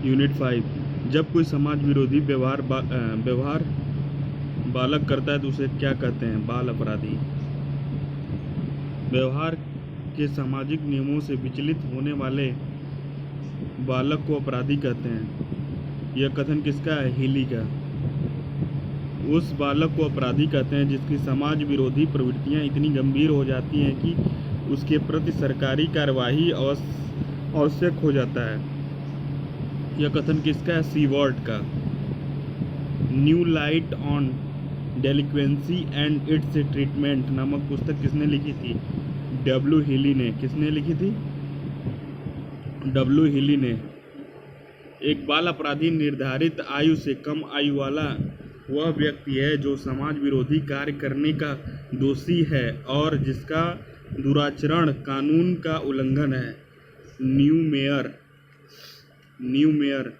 Unit 5। जब कोई समाज विरोधी व्यवहार बालक करता है तो उसे क्या कहते हैं? बाल अपराधी। व्यवहार के सामाजिक नियमों से विचलित होने वाले बालक को अपराधी कहते हैं। यह कथन किसका है? हीली का। उस बालक को अपराधी कहते हैं जिसकी समाज विरोधी प्रवृत्तियां इतनी गंभीर हो जाती हैं कि उसके प्रति सरकारी कार्यवाही आवश्यक हो जाता है। यह कथन किसका है? सीवर्ट का। New light on delinquency and its treatment नामक पुस्तक किसने लिखी थी? डब्ल्यू हीली ने। किसने लिखी थी? डब्ल्यू हीली ने। एक बाल अपराधी निर्धारित आयु से कम आयु वाला वह व्यक्ति है जो समाज विरोधी कार्य करने का दोषी है और जिसका दुराचरण कानून का उल्लंघन है। New mayor.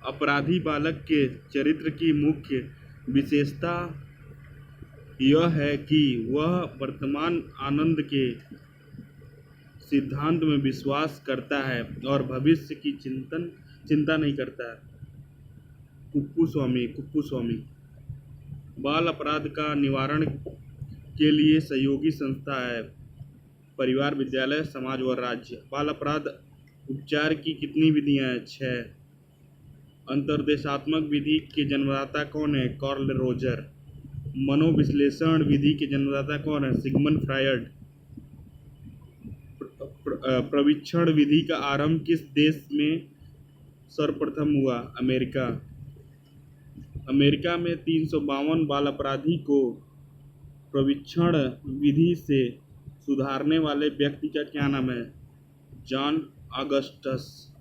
अपराधी बालक के चरित्र की मुख्य विशेषता यह है कि वह वर्तमान आनंद के सिद्धांत में विश्वास करता है और भविष्य की चिंता नहीं करता। कुप्पुस्वामी। बाल अपराध का निवारण के लिए सहयोगी संस्था है परिवार, विद्यालय, समाज और राज्य। बाल अपराध उपचार की कितनी विधियां हैं? 6। अंतर्देशात्मक विधि के जन्मदाता कौन है? Karl Roger. मनोविश्लेषण विधि के जन्मदाता कौन है? Sigmund Freud. प्रशिक्षण विधि का आरंभ किस देश में सर्वप्रथम हुआ? अमेरिका। अमेरिका में 352 बाल अपराधी को प्रशिक्षण विधि से सुधारने वाले व्यक्ति का क्या नाम है? John Augustus.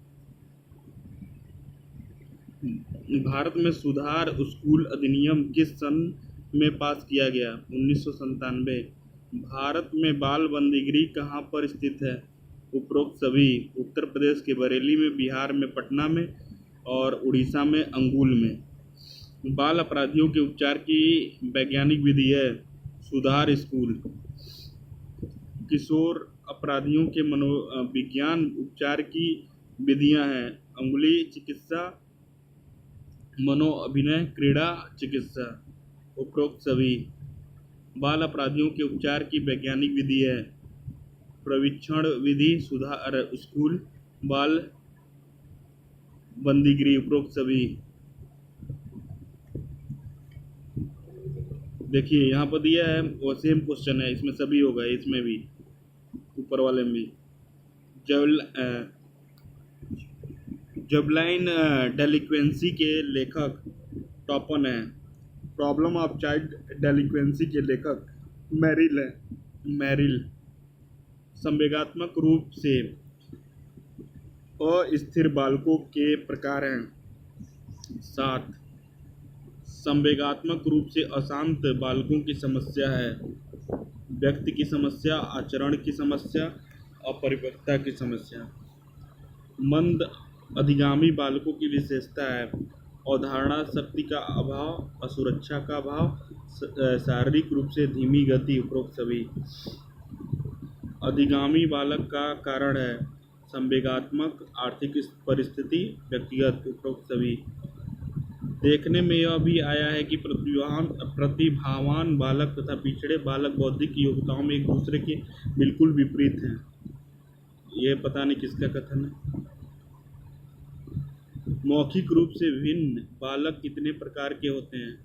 भारत में सुधार स्कूल अधिनियम किस सन में पास किया गया? 1997। भारत में बाल बंदीगृह कहाँ पर स्थित है? उपरोक्त सभी। उत्तर प्रदेश के बरेली में, बिहार में पटना में और उड़ीसा में अंगुल में। बाल अपराधियों के उपचार की वैज्ञानिक विधि है सुधार स्कूल। किशोर अपराधियों के मनोविज्ञान उपचार की विधियां हैं अंगुली चिकित्सा, मनोअभिनय, क्रीड़ा चिकित्सा। उपरोक्त सभी। बाल अपराधियों के उपचार की वैज्ञानिक विधि है प्रशिक्षण विधि, सुधार स्कूल, बाल बंदीगृह। उपरोक्त सभी। देखिए यहाँ पर दिया है वो सेम क्वेश्चन है, इसमें सभी होगा, इसमें भी ऊपर वाले में भी। जबलाइन डेलिक्वेंसी के लेखक टॉपन है। प्रॉब्लम ऑफ चाइल्ड डेलिक्वेंसी के लेखक मैरिल। संवेगात्मक रूप से अस्थिर बालकों के प्रकार हैं 7। संवेगात्मक रूप से अशांत बालकों की समस्या है व्यक्ति की समस्या, आचरण की समस्या, अपरिपक्वता की समस्या। मंद अधिगामी बालकों की विशेषता है अवधारणा शक्ति का अभाव, असुरक्षा का अभाव, शारीरिक रूप से धीमी गति। उपरोक्त सभी। अधिगामी बालक का कारण है संवेगात्मक, आर्थिक परिस्थिति, व्यक्तिगत। उपरोक्त सभी। देखने में यह भी आया है कि प्रतिभावान बालक तथा पिछड़े बालक बौद्धिक योग्यताओं में एक दूसरे के बिल्कुल विपरीत हैं। यह पता नहीं किसका कथन है। मौखिक रूप से भिन्न बालक कितने प्रकार के होते हैं?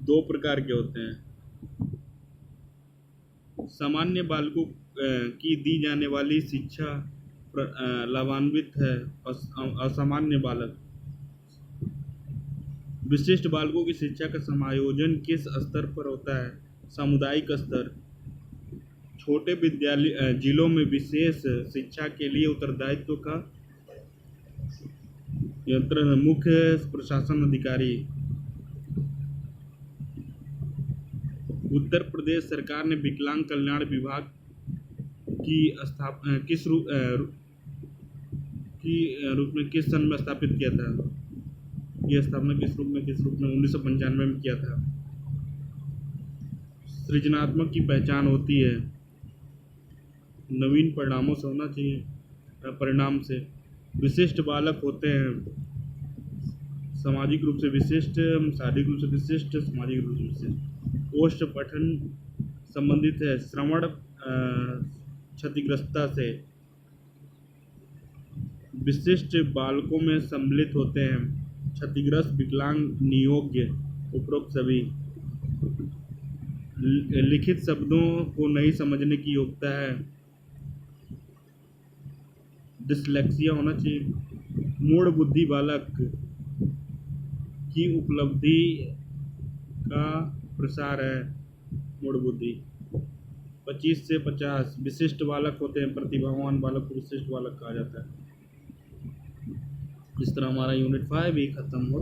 2 प्रकार के होते हैं। सामान्य बालकों की दी जाने वाली शिक्षा लाभान्वित है असामान्य बालक। विशिष्ट बालकों की शिक्षा का समायोजन किस स्तर पर होता है? सामुदायिक स्तर। छोटे विद्यालय जिलों में विशेष शिक्षा के लिए उत्तरदायित्व का मुख्य प्रशासन अधिकारी। उत्तर प्रदेश सरकार ने विकलांग कल्याण विभाग की स्थापना किस सन में स्थापित किया था? यह स्थापना किस रूप में 1995 में किया था। सृजनात्मक की पहचान होती है नवीन परिणामों से होना चाहिए, परिणाम से। विशिष्ट बालक होते हैं सामाजिक रूप से विशिष्ट, शारीरिक रूप से विशिष्ट, सामाजिक रूप से विशिष्ट। ओष्ठ पठन संबंधित है श्रवण क्षतिग्रस्तता से। विशिष्ट बालकों में सम्मिलित होते हैं क्षतिग्रस्त, विकलांग, नियोग्य, उपरोक्त सभी। लिखित शब्दों को नहीं समझने की योग्यता है, डिसलेक्सिया होना चाहिए। मूढ़ बुद्धि बालक की उपलब्धि का प्रसार है मूढ़ बुद्धि। 25 से 50 विशिष्ट बालक होते हैं, प्रतिभावान बालक को विशिष्ट बालक कहा जाता है। इस तरह हमारा यूनिट 5 भी खत्म हो